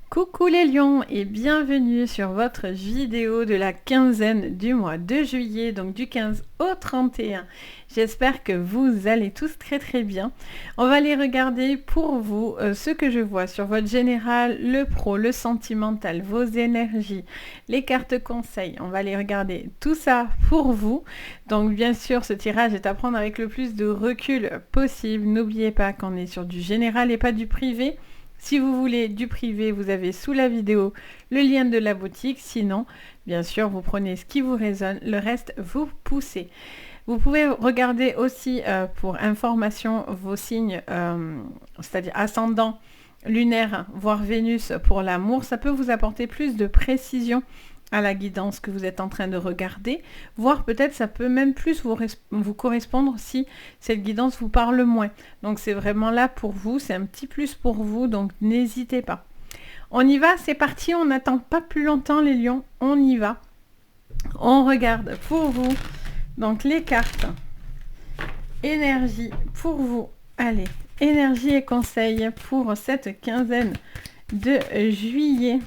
Coucou les lions et bienvenue sur votre vidéo de la quinzaine du mois de juillet, donc du 15 au 31. J'espère que vous allez tous très bien. On va aller regarder pour vous ce que je vois sur votre général, le pro, le sentimental, vos énergies, les cartes conseils. On va aller regarder tout ça pour vous. Donc bien sûr, ce tirage est à prendre avec le plus de recul possible. N'oubliez pas qu'on est sur du général et pas du privé. Si vous voulez du privé, vous avez sous la vidéo le lien de la boutique. Sinon, bien sûr, vous prenez ce qui vous résonne. Le reste, vous poussez. Vous pouvez regarder aussi pour information vos signes, c'est-à-dire ascendant, lunaire, voire Vénus pour l'amour. Ça peut vous apporter plus de précision à la guidance que vous êtes en train de regarder, voire peut-être ça peut même plus vous correspondre si cette guidance vous parle moins. Donc c'est vraiment là pour vous, c'est un petit plus pour vous, donc n'hésitez pas. On y va, c'est parti, on n'attend pas plus longtemps les lions, on y va. On regarde pour vous, donc les cartes, énergie pour vous, allez, énergie et conseils pour cette quinzaine de juillet.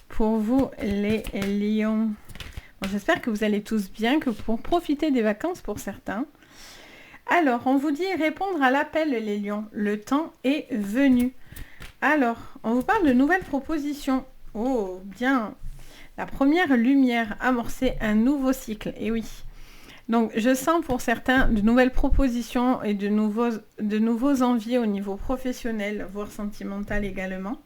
Pour vous les lions. Bon, j'espère que vous allez tous bien, que vous pourrez profiter des vacances pour certains. Alors, on vous dit répondre à l'appel les lions. Le temps est venu. Alors, on vous parle de nouvelles propositions. Oh, bien. La première lumière, amorcer un nouveau cycle. Et oui. Donc, je sens pour certains de nouvelles propositions et de nouveaux envies au niveau professionnel, voire sentimental également.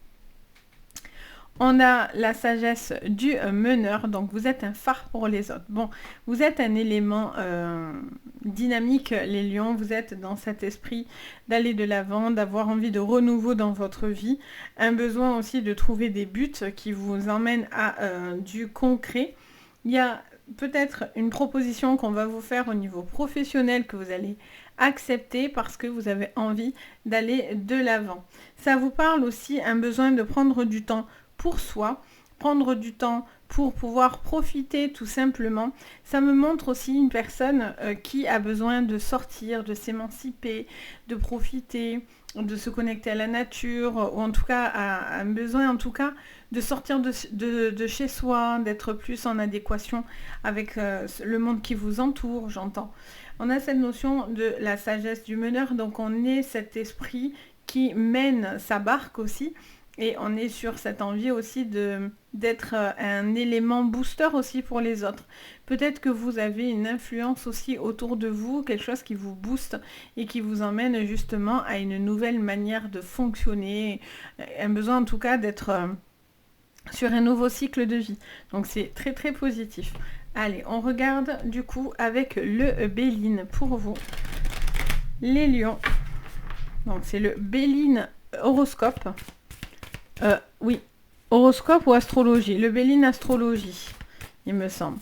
On a la sagesse du meneur, donc vous êtes un phare pour les autres. Bon, vous êtes un élément dynamique, les lions, vous êtes dans cet esprit d'aller de l'avant, d'avoir envie de renouveau dans votre vie, un besoin aussi de trouver des buts qui vous emmènent à du concret. Il y a peut-être une proposition qu'on va vous faire au niveau professionnel que vous allez accepter parce que vous avez envie d'aller de l'avant. Ça vous parle aussi un besoin de prendre du temps pour soi, prendre du temps pour pouvoir profiter tout simplement. Ça me montre aussi une personne qui a besoin de sortir, de s'émanciper, de profiter, de se connecter à la nature, ou en tout cas a un besoin en tout cas de sortir de chez soi, d'être plus en adéquation avec le monde qui vous entoure, j'entends. On a cette notion de la sagesse du meneur, donc on est cet esprit qui mène sa barque aussi. Et on est sur cette envie aussi d'être un élément booster aussi pour les autres. Peut-être que vous avez une influence aussi autour de vous, quelque chose qui vous booste et qui vous emmène justement à une nouvelle manière de fonctionner. Un besoin en tout cas d'être sur un nouveau cycle de vie. Donc c'est très positif. Allez, on regarde du coup avec le Béline pour vous. Les lions. Donc c'est le Béline horoscope. Oui, horoscope ou astrologie. Le Béline astrologie, il me semble.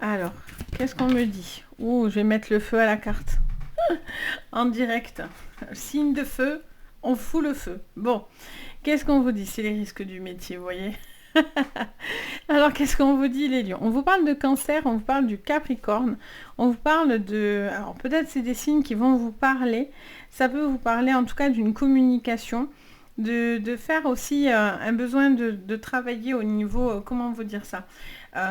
Alors, qu'est-ce qu'on me dit? Ouh, je vais mettre le feu à la carte. En direct. Signe de feu, on fout le feu. Bon, qu'est-ce qu'on vous dit? C'est les risques du métier, vous voyez. Alors, qu'est-ce qu'on vous dit, les lions? On vous parle de cancer, on vous parle du capricorne, on vous parle de... Alors, peut-être c'est des signes qui vont vous parler. Ça peut vous parler en tout cas d'une communication. De faire aussi un besoin de travailler au niveau, comment vous dire ça,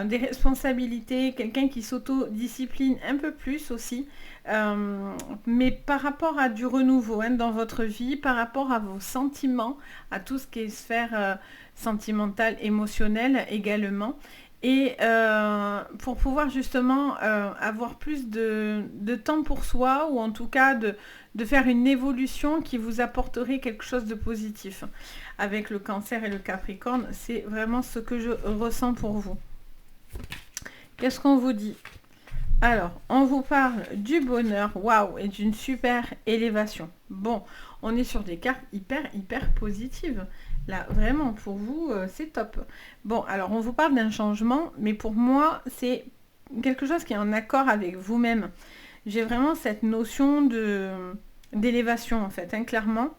des responsabilités, quelqu'un qui s'auto-discipline un peu plus aussi, mais par rapport à du renouveau dans votre vie, par rapport à vos sentiments, à tout ce qui est sphère sentimentale, émotionnelle également. Et pour pouvoir justement avoir plus de temps pour soi, ou en tout cas de faire une évolution qui vous apporterait quelque chose de positif. Avec le cancer et le capricorne, c'est vraiment ce que je ressens pour vous. Qu'est-ce qu'on vous dit? Alors, on vous parle du bonheur, waouh, et d'une super élévation. Bon, on est sur des cartes hyper positives. Là, vraiment, pour vous, c'est top. Bon, alors, on vous parle d'un changement, mais pour moi, c'est quelque chose qui est en accord avec vous-même. J'ai vraiment cette notion d'élévation, en fait, clairement,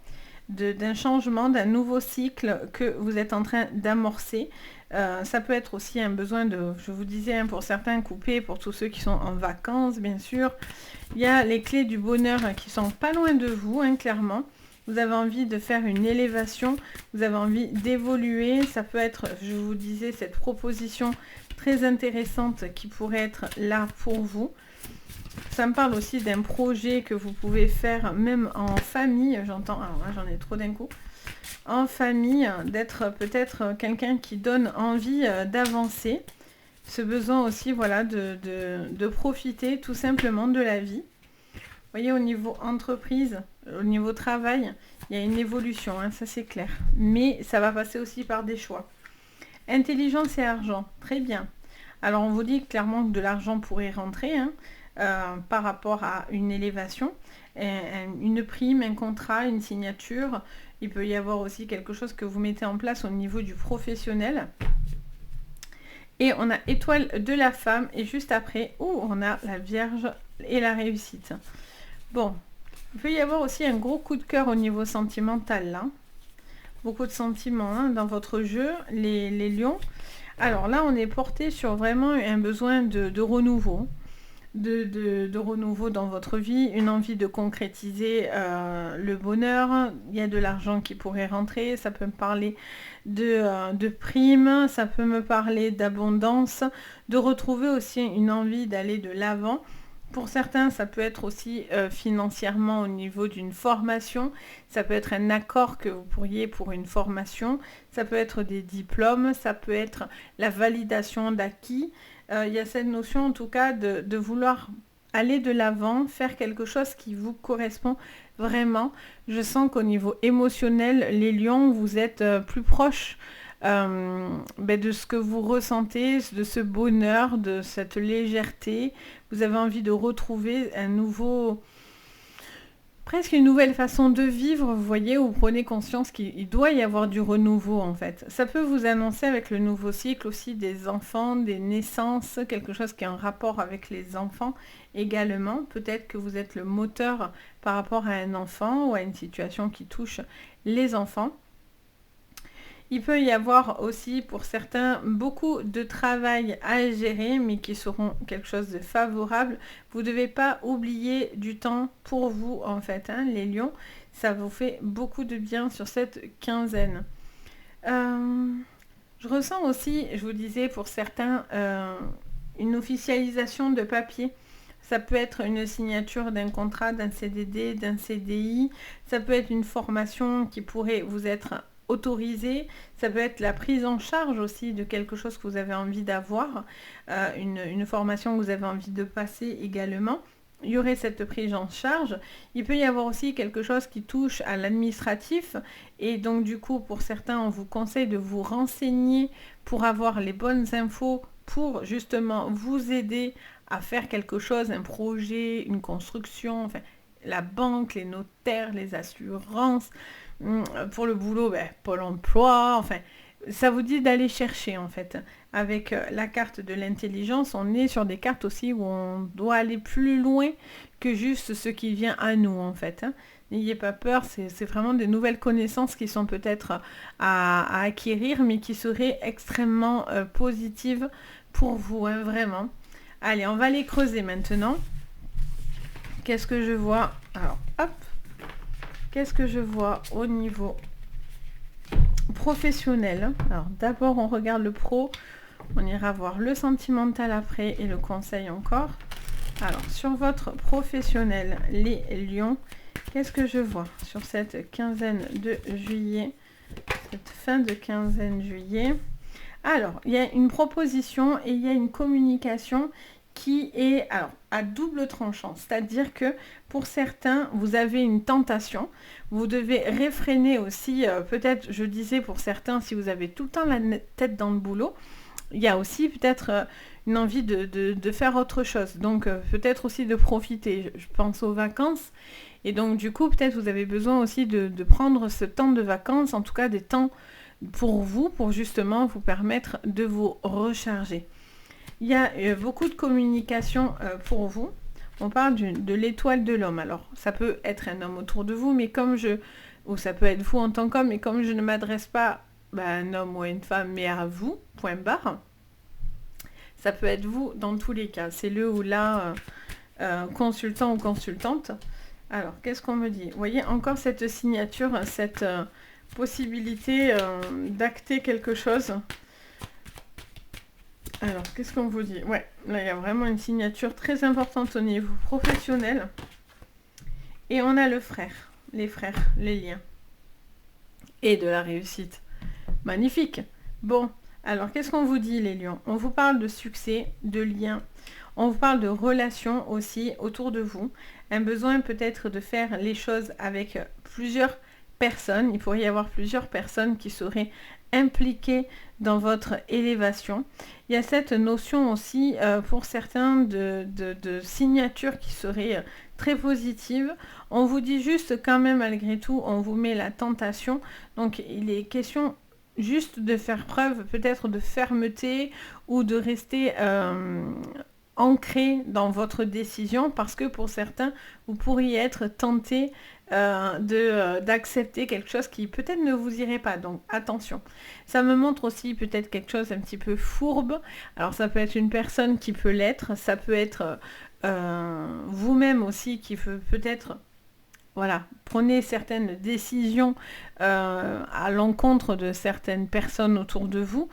d'un changement, d'un nouveau cycle que vous êtes en train d'amorcer. Ça peut être aussi un besoin de, je vous disais, pour certains, couper, pour tous ceux qui sont en vacances, bien sûr. Il y a les clés du bonheur qui sont pas loin de vous, clairement. vous avez envie de faire une élévation, vous avez envie d'évoluer. Ça peut être, je vous disais, cette proposition très intéressante qui pourrait être là pour vous. Ça me parle aussi d'un projet que vous pouvez faire même en famille, j'entends, alors là j'en ai trop d'un coup, en famille, d'être peut-être quelqu'un qui donne envie d'avancer. Ce besoin aussi, voilà, de profiter tout simplement de la vie. Vous voyez, au niveau entreprise, au niveau travail, il y a une évolution, hein, ça c'est clair. Mais ça va passer aussi par des choix. Intelligence et argent, très bien. Alors on vous dit clairement que de l'argent pourrait rentrer, hein, par rapport à une élévation, une prime, un contrat, une signature. Il peut y avoir aussi quelque chose que vous mettez en place au niveau du professionnel. Et on a étoile de la femme et juste après, on a la Vierge et la réussite. Bon, il peut y avoir aussi un gros coup de cœur au niveau sentimental là. Beaucoup de sentiments hein, dans votre jeu, les lions. Alors là, on est porté sur vraiment un besoin de renouveau. De renouveau dans votre vie, une envie de concrétiser le bonheur. Il y a de l'argent qui pourrait rentrer, ça peut me parler de primes, ça peut me parler d'abondance, de retrouver aussi une envie d'aller de l'avant. Pour certains, ça peut être aussi financièrement au niveau d'une formation, ça peut être un accord que vous pourriez pour une formation, ça peut être des diplômes, ça peut être la validation d'acquis. Il y a cette notion en tout cas de vouloir aller de l'avant, faire quelque chose qui vous correspond vraiment. Je sens qu'au niveau émotionnel, les lions, vous êtes plus proches de ce que vous ressentez, de ce bonheur, de cette légèreté. Vous avez envie de retrouver un nouveau... presque une nouvelle façon de vivre, vous voyez, où vous prenez conscience qu'il doit y avoir du renouveau en fait. Ça peut vous annoncer avec le nouveau cycle aussi des enfants, des naissances, quelque chose qui est en rapport avec les enfants également. Peut-être que vous êtes le moteur par rapport à un enfant ou à une situation qui touche les enfants. Il peut y avoir aussi pour certains beaucoup de travail à gérer mais qui seront quelque chose de favorable. Vous ne devez pas oublier du temps pour vous en fait, hein, les lions. Ça vous fait beaucoup de bien sur cette quinzaine. Je ressens aussi, je vous disais pour certains, une officialisation de papier. Ça peut être une signature d'un contrat, d'un CDD, d'un CDI. Ça peut être une formation qui pourrait vous être autorisé, ça peut être la prise en charge aussi de quelque chose que vous avez envie d'avoir, une formation que vous avez envie de passer également. Il y aurait cette prise en charge. Il peut y avoir aussi quelque chose qui touche à l'administratif et donc du coup pour certains on vous conseille de vous renseigner pour avoir les bonnes infos pour justement vous aider à faire quelque chose, un projet, une construction, enfin la banque, les notaires, les assurances. Pour le boulot, Pôle emploi, enfin, ça vous dit d'aller chercher en fait. Avec la carte de l'intelligence, on est sur des cartes aussi où on doit aller plus loin que juste ce qui vient à nous en fait. Hein. N'ayez pas peur, c'est vraiment des nouvelles connaissances qui sont peut-être à acquérir, mais qui seraient extrêmement positives pour vous, hein, vraiment. Allez, on va les creuser maintenant. Qu'est-ce que je vois? Alors, hop. Qu'est-ce que je vois au niveau professionnel? Alors d'abord on regarde le pro, on ira voir le sentimental après et le conseil encore. Alors sur votre professionnel, les lions, qu'est-ce que je vois sur cette quinzaine de juillet, cette fin de quinzaine juillet? Alors il y a une proposition et il y a une communication qui est alors à double tranchant, c'est-à-dire que pour certains, vous avez une tentation, vous devez réfréner aussi, peut-être, je disais pour certains, si vous avez tout le temps la tête dans le boulot, il y a aussi peut-être une envie de faire autre chose, donc peut-être aussi de profiter, je pense aux vacances, et donc du coup, peut-être vous avez besoin aussi de prendre ce temps de vacances, en tout cas des temps pour vous, pour justement vous permettre de vous recharger. Il y a beaucoup de communication pour vous. On parle de l'étoile de l'homme. Alors, ça peut être un homme autour de vous, mais ou ça peut être vous en tant qu'homme, mais comme je ne m'adresse pas à un homme ou à une femme, mais à vous, point barre, ça peut être vous dans tous les cas. C'est le ou la consultant ou consultante. Alors, qu'est-ce qu'on me dit? Vous voyez, encore cette signature, cette possibilité d'acter quelque chose. Alors, qu'est-ce qu'on vous dit? Ouais, là, il y a vraiment une signature très importante au niveau professionnel. Et on a le frère, les frères, les liens. Et de la réussite. Magnifique. Bon, alors, qu'est-ce qu'on vous dit, les lions? On vous parle de succès, de liens. On vous parle de relations aussi autour de vous. Un besoin peut-être de faire les choses avec plusieurs personnes. Il pourrait y avoir plusieurs personnes qui seraient impliquées dans votre élévation. Il y a cette notion aussi pour certains de signature qui serait très positive. On vous dit juste quand même malgré tout, on vous met la tentation. Donc il est question juste de faire preuve peut-être de fermeté ou de rester ancré dans votre décision parce que pour certains, vous pourriez être tenté d'accepter quelque chose qui peut-être ne vous irait pas. Donc attention. Ça me montre aussi peut-être quelque chose un petit peu fourbe. Alors ça peut être une personne qui peut l'être, ça peut être vous-même aussi qui peut peut-être... Voilà, prenez certaines décisions à l'encontre de certaines personnes autour de vous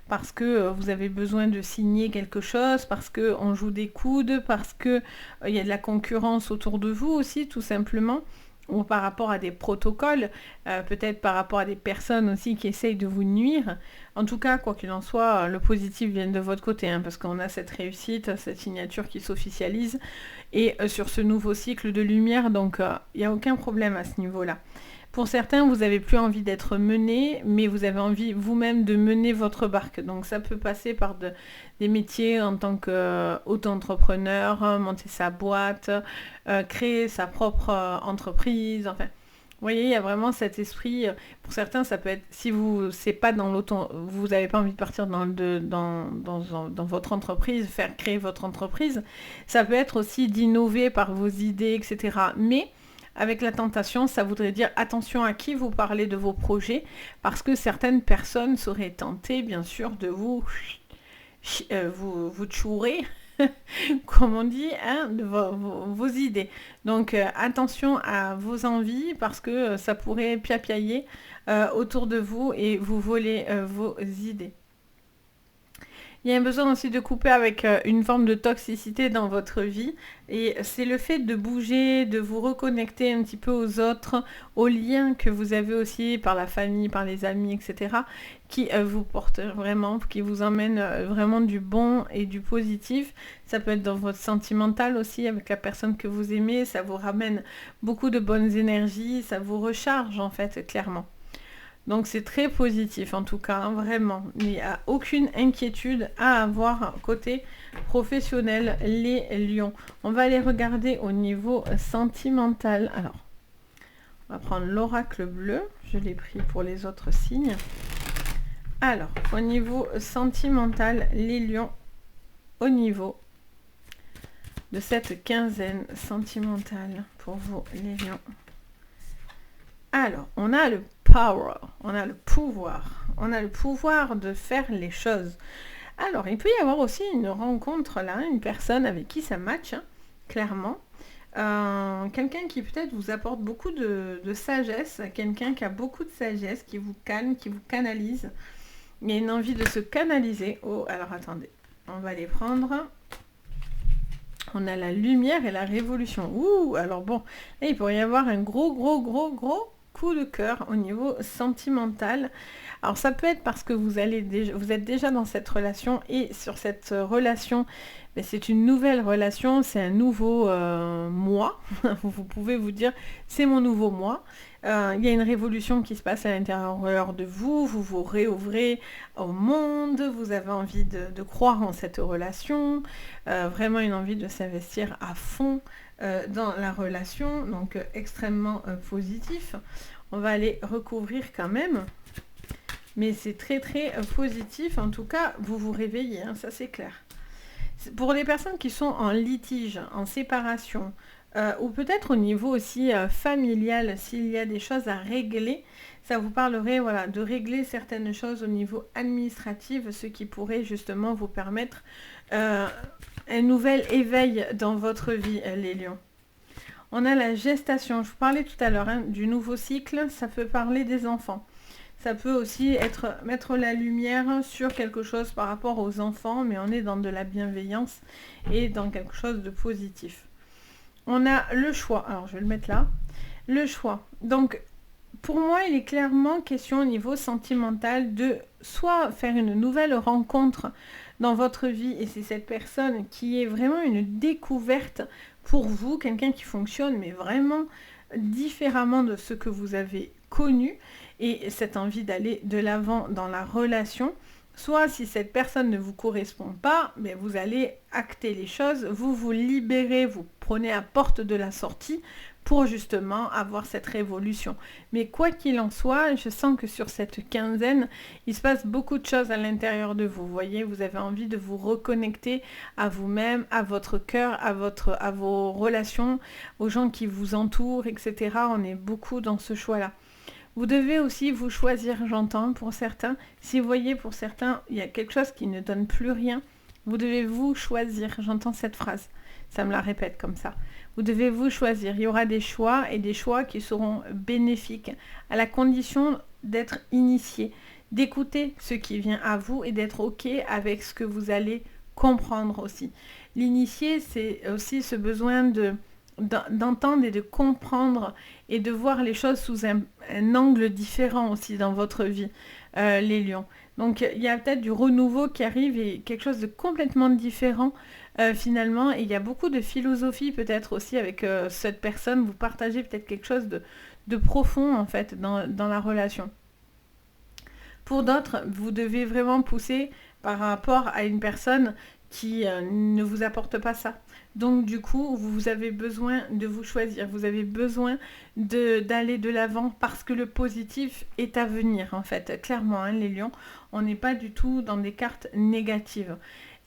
parce que vous avez besoin de signer quelque chose, parce qu'on joue des coudes, parce qu'il y a de la concurrence autour de vous aussi, tout simplement, ou par rapport à des protocoles, peut-être par rapport à des personnes aussi qui essayent de vous nuire. En tout cas, quoi qu'il en soit, le positif vient de votre côté, hein, parce qu'on a cette réussite, cette signature qui s'officialise, et sur ce nouveau cycle de lumière, donc il n'y a aucun problème à ce niveau-là. Pour certains, vous n'avez plus envie d'être mené, mais vous avez envie vous-même de mener votre barque. Donc ça peut passer par des métiers en tant qu'auto-entrepreneur, monter sa boîte, créer sa propre entreprise, enfin... Vous voyez, il y a vraiment cet esprit, pour certains, ça peut être, si vous c'est pas dans l'auto, vous n'avez pas envie de partir dans votre entreprise, faire créer votre entreprise, ça peut être aussi d'innover par vos idées, etc. Mais avec la tentation, ça voudrait dire attention à qui vous parlez de vos projets, parce que certaines personnes seraient tentées, bien sûr, de vous chourer, comme on dit, hein, de vos idées. Donc attention à vos envies, parce que ça pourrait piapiailler autour de vous et vous voler vos idées. Il y a un besoin aussi de couper avec une forme de toxicité dans votre vie. Et c'est le fait de bouger, de vous reconnecter un petit peu aux autres, aux liens que vous avez aussi par la famille, par les amis, etc. qui vous portent vraiment, qui vous emmènent vraiment du bon et du positif. Ça peut être dans votre sentimental aussi, avec la personne que vous aimez. Ça vous ramène beaucoup de bonnes énergies, ça vous recharge en fait, clairement. Donc c'est très positif en tout cas, hein, vraiment. Il n'y a aucune inquiétude à avoir côté professionnel, les lions. On va aller regarder au niveau sentimental. Alors, on va prendre l'oracle bleu. Je l'ai pris pour les autres signes. Alors, au niveau sentimental, les lions, au niveau de cette quinzaine sentimentale pour vous, les lions. Alors, on a le power, on a le pouvoir de faire les choses. Alors, il peut y avoir aussi une rencontre là, une personne avec qui ça match, hein, clairement. Quelqu'un qui peut-être vous apporte beaucoup de sagesse, quelqu'un qui a beaucoup de sagesse, qui vous calme, qui vous canalise. Il y a une envie de se canaliser. Oh, alors attendez, on va les prendre. On a la lumière et la révolution. Ouh, alors bon, là, il pourrait y avoir un gros coup de cœur au niveau sentimental. Alors ça peut être parce que vous êtes déjà dans cette relation et sur cette relation, c'est une nouvelle relation, c'est un nouveau moi. Vous pouvez vous dire c'est mon nouveau moi. Il y a une révolution qui se passe à l'intérieur de vous, vous vous réouvrez au monde, vous avez envie de croire en cette relation, vraiment une envie de s'investir à fond dans la relation, donc extrêmement positif. On va aller recouvrir quand même, mais c'est très positif. En tout cas, vous vous réveillez, hein, ça c'est clair. Pour les personnes qui sont en litige, en séparation, ou peut-être au niveau aussi familial, s'il y a des choses à régler, ça vous parlerait voilà, de régler certaines choses au niveau administratif, ce qui pourrait justement vous permettre un nouvel éveil dans votre vie, les lions. On a la gestation. Je vous parlais tout à l'heure du nouveau cycle. Ça peut parler des enfants. Ça peut aussi être mettre la lumière sur quelque chose par rapport aux enfants, mais on est dans de la bienveillance et dans quelque chose de positif. On a le choix. Alors, je vais le mettre là. Le choix. Donc, pour moi, il est clairement question au niveau sentimental de soit faire une nouvelle rencontre dans votre vie, et c'est cette personne qui est vraiment une découverte pour vous, quelqu'un qui fonctionne, mais vraiment différemment de ce que vous avez connu, et cette envie d'aller de l'avant dans la relation. Soit si cette personne ne vous correspond pas, mais vous allez acter les choses, vous vous libérez, vous prenez à porte de la sortie pour justement avoir cette révolution. Mais quoi qu'il en soit, je sens que sur cette quinzaine, il se passe beaucoup de choses à l'intérieur de vous. Vous voyez, vous avez envie de vous reconnecter à vous-même, à votre cœur, à vos relations, aux gens qui vous entourent, etc. On est beaucoup dans ce choix-là. Vous devez aussi vous choisir, j'entends, pour certains. Si vous voyez, pour certains, il y a quelque chose qui ne donne plus rien, vous devez vous choisir. J'entends cette phrase. Ça me la répète comme ça. Vous devez vous choisir. Il y aura des choix et des choix qui seront bénéfiques à la condition d'être initié, d'écouter ce qui vient à vous et d'être OK avec ce que vous allez comprendre aussi. L'initié, c'est aussi ce besoin d'entendre et de comprendre et de voir les choses sous un angle différent aussi dans votre vie, les lions. Donc il y a peut-être du renouveau qui arrive et quelque chose de complètement différent finalement, et il y a beaucoup de philosophie peut-être aussi avec cette personne. Vous partagez peut-être quelque chose de profond en fait dans la relation. Pour d'autres, vous devez vraiment pousser par rapport à une personne qui ne vous apporte pas ça. Donc du coup, vous avez besoin de vous choisir, vous avez besoin d'aller de l'avant parce que le positif est à venir en fait. Clairement, les lions, on n'est pas du tout dans des cartes négatives.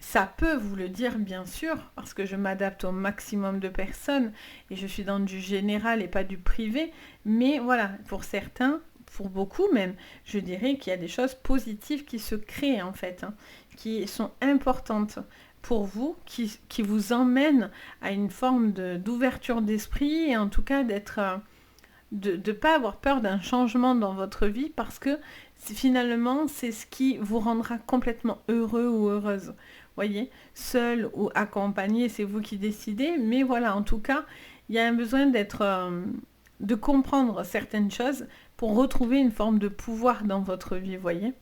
Ça peut vous le dire bien sûr, parce que je m'adapte au maximum de personnes et je suis dans du général et pas du privé, mais voilà, pour certains, pour beaucoup même, je dirais qu'il y a des choses positives qui se créent en fait, qui sont importantes pour vous, qui vous emmènent à une forme d'ouverture d'esprit et en tout cas de ne pas avoir peur d'un changement dans votre vie parce que finalement c'est ce qui vous rendra complètement heureux ou heureuse. Voyez, seul ou accompagné, c'est vous qui décidez, mais voilà, en tout cas, il y a un besoin de comprendre certaines choses pour retrouver une forme de pouvoir dans votre vie, voyez.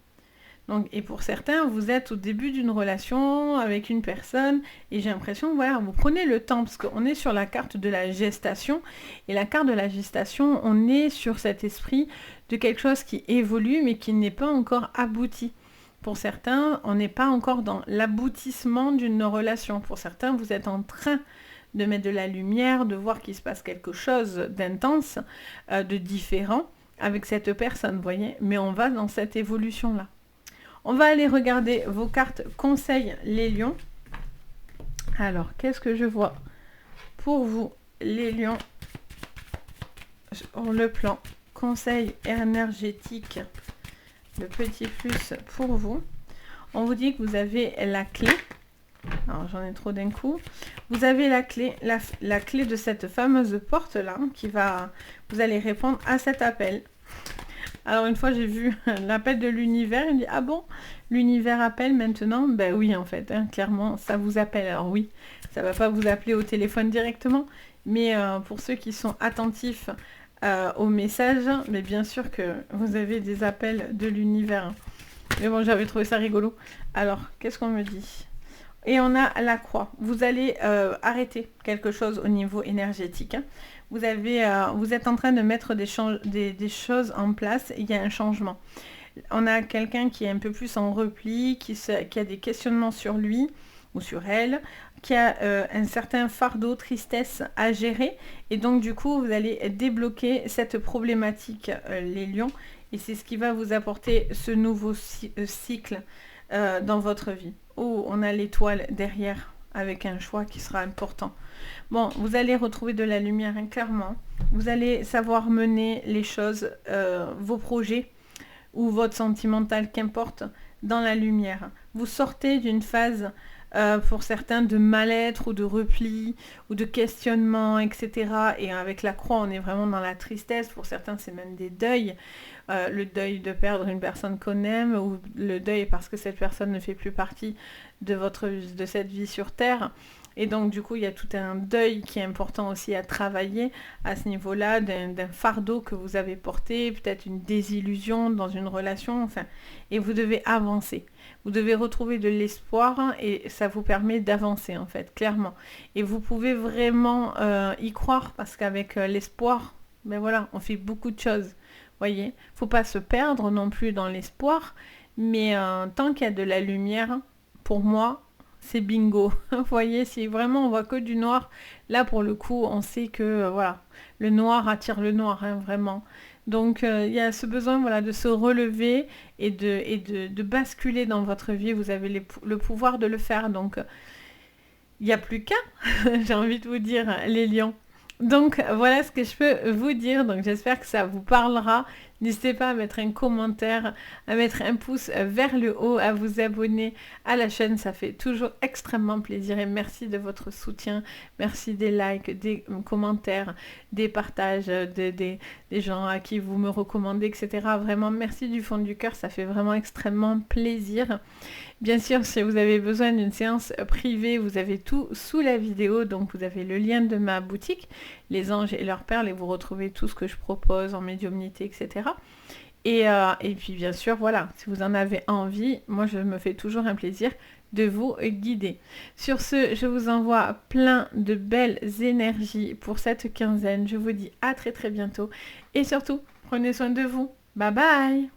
Donc, et pour certains, vous êtes au début d'une relation avec une personne et j'ai l'impression, voilà, vous prenez le temps parce qu'on est sur la carte de la gestation et la carte de la gestation, on est sur cet esprit de quelque chose qui évolue mais qui n'est pas encore abouti. Pour certains, on n'est pas encore dans l'aboutissement d'une relation. Pour certains, vous êtes en train de mettre de la lumière, de voir qu'il se passe quelque chose d'intense, de différent avec cette personne, vous voyez. Mais on va dans cette évolution-là. On va aller regarder vos cartes conseils, les lions. Alors, qu'est-ce que je vois pour vous, les lions, sur le plan conseil énergétique? Le petit plus pour vous. On vous dit que vous avez la clé. Alors j'en ai trop d'un coup. Vous avez la clé, la clé de cette fameuse porte là qui va. Vous allez répondre à cet appel. Alors une fois j'ai vu l'appel de l'univers, il me dit ah bon, l'univers appelle maintenant? Ben oui en fait, clairement ça vous appelle. Alors oui, ça va pas vous appeler au téléphone directement, mais pour ceux qui sont attentifs au message, mais bien sûr que vous avez des appels de l'univers. Mais bon, j'avais trouvé ça rigolo. Alors, qu'est-ce qu'on me dit? Et on a la croix. Vous allez arrêter quelque chose au niveau énergétique. Vous êtes en train de mettre des choses en place. Il y a un changement. On a quelqu'un qui est un peu plus en repli, qui a des questionnements sur lui ou sur elle, qui a un certain fardeau, tristesse à gérer. Et donc, du coup, vous allez débloquer cette problématique, les lions. Et c'est ce qui va vous apporter ce nouveau cycle dans votre vie. Oh, on a l'étoile derrière avec un choix qui sera important. Bon, vous allez retrouver de la lumière, clairement. Vous allez savoir mener les choses, vos projets ou votre sentimental, qu'importe, dans la lumière. Vous sortez d'une phase pour certains de mal-être ou de repli ou de questionnement, etc. Et avec la croix, on est vraiment dans la tristesse. Pour certains, c'est même des deuils. Le deuil de perdre une personne qu'on aime ou le deuil parce que cette personne ne fait plus partie de cette vie sur Terre. Et donc, du coup, il y a tout un deuil qui est important aussi à travailler à ce niveau-là, d'un fardeau que vous avez porté, peut-être une désillusion dans une relation, enfin, et vous devez avancer. Vous devez retrouver de l'espoir et ça vous permet d'avancer, en fait, clairement. Et vous pouvez vraiment y croire parce qu'avec l'espoir, ben voilà, on fait beaucoup de choses. Voyez, faut pas se perdre non plus dans l'espoir, mais tant qu'il y a de la lumière, pour moi, c'est bingo. Vous voyez, si vraiment on voit que du noir, là pour le coup, on sait que voilà, le noir attire le noir, hein, vraiment. Donc il y a ce besoin voilà, de se relever et de basculer dans votre vie. Vous avez le pouvoir de le faire. Donc il n'y a plus qu'à, j'ai envie de vous dire, les lions. Donc voilà ce que je peux vous dire. Donc j'espère que ça vous parlera. N'hésitez pas à mettre un commentaire, à mettre un pouce vers le haut, à vous abonner à la chaîne. Ça fait toujours extrêmement plaisir et merci de votre soutien. Merci des likes, des commentaires, des partages, des gens à qui vous me recommandez, etc. Vraiment merci du fond du cœur. Ça fait vraiment extrêmement plaisir. Bien sûr, si vous avez besoin d'une séance privée, vous avez tout sous la vidéo. Donc, vous avez le lien de ma boutique, Les Anges et leurs Perles, et vous retrouvez tout ce que je propose en médiumnité, etc. Et puis, bien sûr, voilà, si vous en avez envie, moi, je me fais toujours un plaisir de vous guider. Sur ce, je vous envoie plein de belles énergies pour cette quinzaine. Je vous dis à très très bientôt. Et surtout, prenez soin de vous. Bye bye!